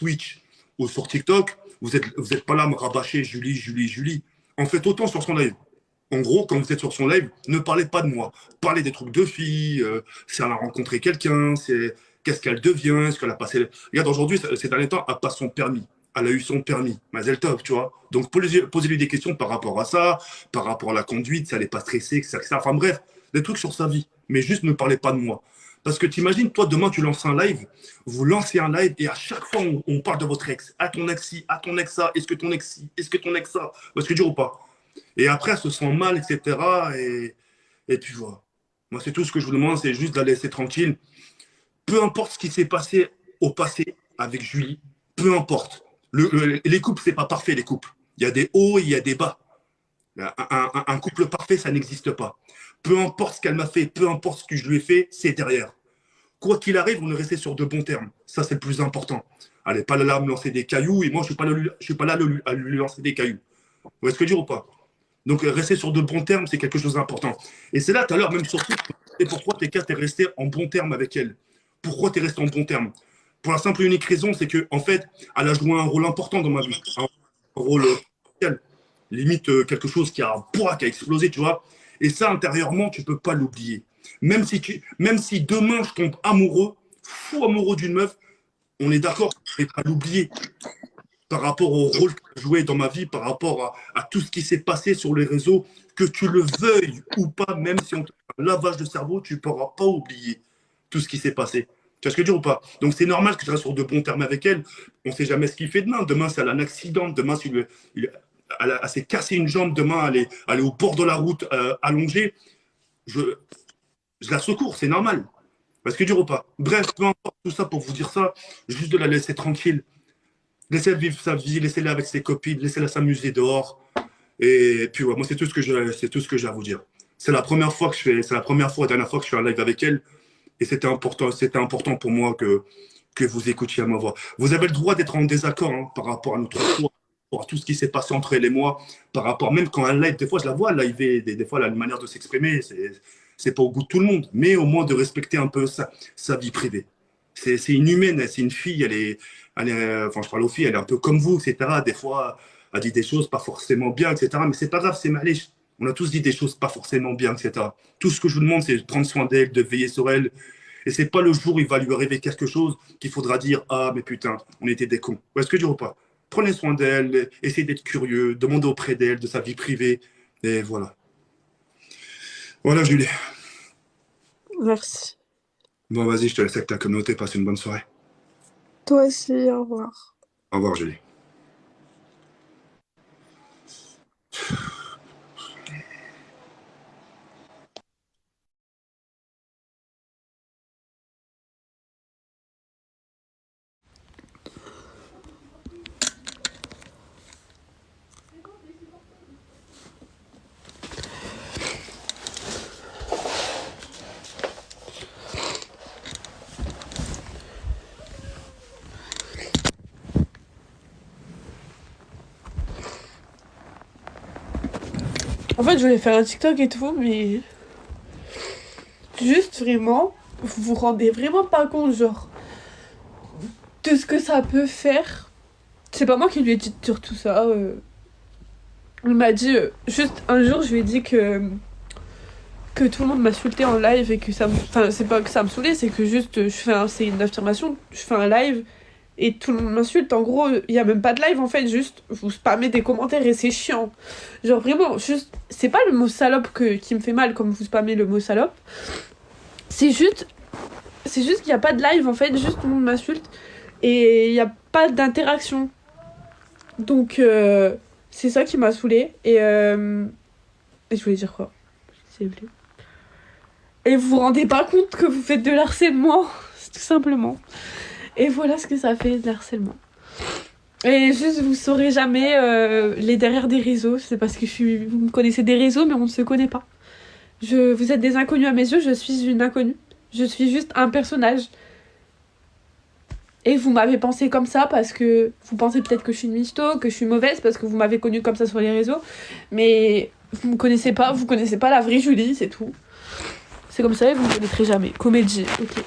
Twitch ou sur TikTok, vous êtes pas là à me rabâcher Julie, Julie, Julie. En fait autant sur son live. En gros, quand vous êtes sur son live, ne parlez pas de moi. Parlez des trucs de filles, si elle a rencontré quelqu'un, qu'est-ce qu'elle devient, est-ce qu'elle a passé. Regarde, aujourd'hui, ces derniers temps, elle passe son permis. Elle a eu son permis, Mazel Tov, tu vois. Donc, posez-lui des questions par rapport à ça, par rapport à la conduite, si elle n'est pas stressée, etc. Enfin bref, des trucs sur sa vie. Mais juste ne parlez pas de moi. Parce que t'imagines, toi, demain, tu lances un live, vous lancez un live et à chaque fois, on parle de votre ex. À ton ex ci, à ton ex ça, est-ce que ton ex ci, est-ce que ton ex ça. Est-ce que dur ou pas? Et après, elle se sent mal, etc. Et puis voilà. Moi, c'est tout ce que je vous demande, c'est juste de la laisser tranquille. Peu importe ce qui s'est passé au passé avec Julie, peu importe. Les couples, c'est pas parfait, les couples. Il y a des hauts et il y a des bas. Un couple parfait, ça n'existe pas. Peu importe ce qu'elle m'a fait, peu importe ce que je lui ai fait, c'est derrière. Quoi qu'il arrive, on est resté sur de bons termes. Ça, c'est le plus important. Elle n'est pas là à me lancer des cailloux et moi, je suis pas là à lui lancer des cailloux. Vous voyez ce que je veux dire ou pas? Donc, rester sur de bons termes, c'est quelque chose d'important. Et c'est là, tout à l'heure, même surtout, et pourquoi t'es resté en bons termes avec elle? Pourquoi t'es resté en bons termes? Pour la simple et unique raison, c'est qu'en fait, elle a joué un rôle important dans ma vie. Un rôle crucial. Limite, quelque chose qui a explosé, tu vois. Et ça, intérieurement, tu peux pas l'oublier. Même si demain, je tombe amoureux, fou amoureux d'une meuf, on est d'accord, je ne vais pas l'oublier par rapport au rôle que j'ai joué dans ma vie, par rapport à tout ce qui s'est passé sur les réseaux, que tu le veuilles ou pas, même si on te fait un lavage de cerveau, tu ne pourras pas oublier tout ce qui s'est passé. Tu vois ce que je veux dire ou pas? Donc c'est normal que je reste sur de bons termes avec elle. On ne sait jamais ce qu'il fait demain. Demain, si elle a un accident, demain, si elle s'est cassé une jambe, demain, elle est au bord de la route allongée, je, je la secours, c'est normal. Parce que je veux dire ou pas? Bref, peu importe tout ça pour vous dire ça, juste de la laisser tranquille. Laissez-la vivre sa vie, laissez-la avec ses copines, laissez-la s'amuser dehors. Et puis, ouais, moi, c'est tout ce que j'ai à vous dire. C'est la première fois, la dernière fois que je fais un live avec elle. Et c'était important pour moi que vous écoutiez ma voix. Vous avez le droit d'être en désaccord hein, par rapport à notre choix, par rapport à tout ce qui s'est passé entre elle et moi, par rapport, même quand elle live, des fois, je la vois live, des fois, elle a une manière de s'exprimer, c'est pas au goût de tout le monde, mais au moins de respecter un peu sa vie privée. C'est une humaine, c'est une fille, enfin, je parle aux filles, elle est un peu comme vous, etc. Des fois, elle dit des choses pas forcément bien, etc. Mais c'est pas grave, c'est maliche. On a tous dit des choses pas forcément bien, etc. Tout ce que je vous demande, c'est de prendre soin d'elle, de veiller sur elle. Et c'est pas le jour où il va lui arriver quelque chose qu'il faudra dire ah, mais putain, on était des cons. Est-ce que je dirais pas? Prenez soin d'elle, essayez d'être curieux, demandez auprès d'elle, de sa vie privée. Et voilà. Voilà, Julie. Merci. Bon, vas-y, je te laisse avec ta communauté. Passe une bonne soirée. Toi aussi, au revoir. Au revoir, Julie. En fait, je voulais faire un TikTok et tout, mais juste vraiment, vous vous rendez vraiment pas compte, genre, de ce que ça peut faire. C'est pas moi qui lui ai dit sur tout ça. Il m'a dit, juste un jour, je lui ai dit que tout le monde m'insultait en live et que ça me... Enfin, c'est pas que ça me saoulait, c'est que juste, c'est une affirmation, je fais un live et tout le monde m'insulte. En gros, il y a même pas de live, en fait, juste, vous spammez des commentaires et c'est chiant. Genre, vraiment, juste, c'est pas le mot salope qui me fait mal, comme vous spammez le mot salope. C'est juste qu'il y a pas de live, en fait, juste tout le monde m'insulte et il y a pas d'interaction. Donc, c'est ça qui m'a saoulée. Et je voulais dire quoi? C'est plus. Et vous vous rendez pas compte que vous faites de l'harcèlement, tout simplement. Et voilà ce que ça fait, de l'harcèlement. Et juste, vous saurez jamais les derrière des réseaux. C'est parce que vous me connaissez des réseaux, mais on ne se connaît pas. Vous êtes des inconnus à mes yeux, je suis une inconnue. Je suis juste un personnage. Et vous m'avez pensé comme ça parce que vous pensez peut-être que je suis une michto, que je suis mauvaise parce que vous m'avez connue comme ça sur les réseaux. Mais vous connaissez pas la vraie Julie, c'est tout. C'est comme ça et vous me connaîtrez jamais. Comédie, ok.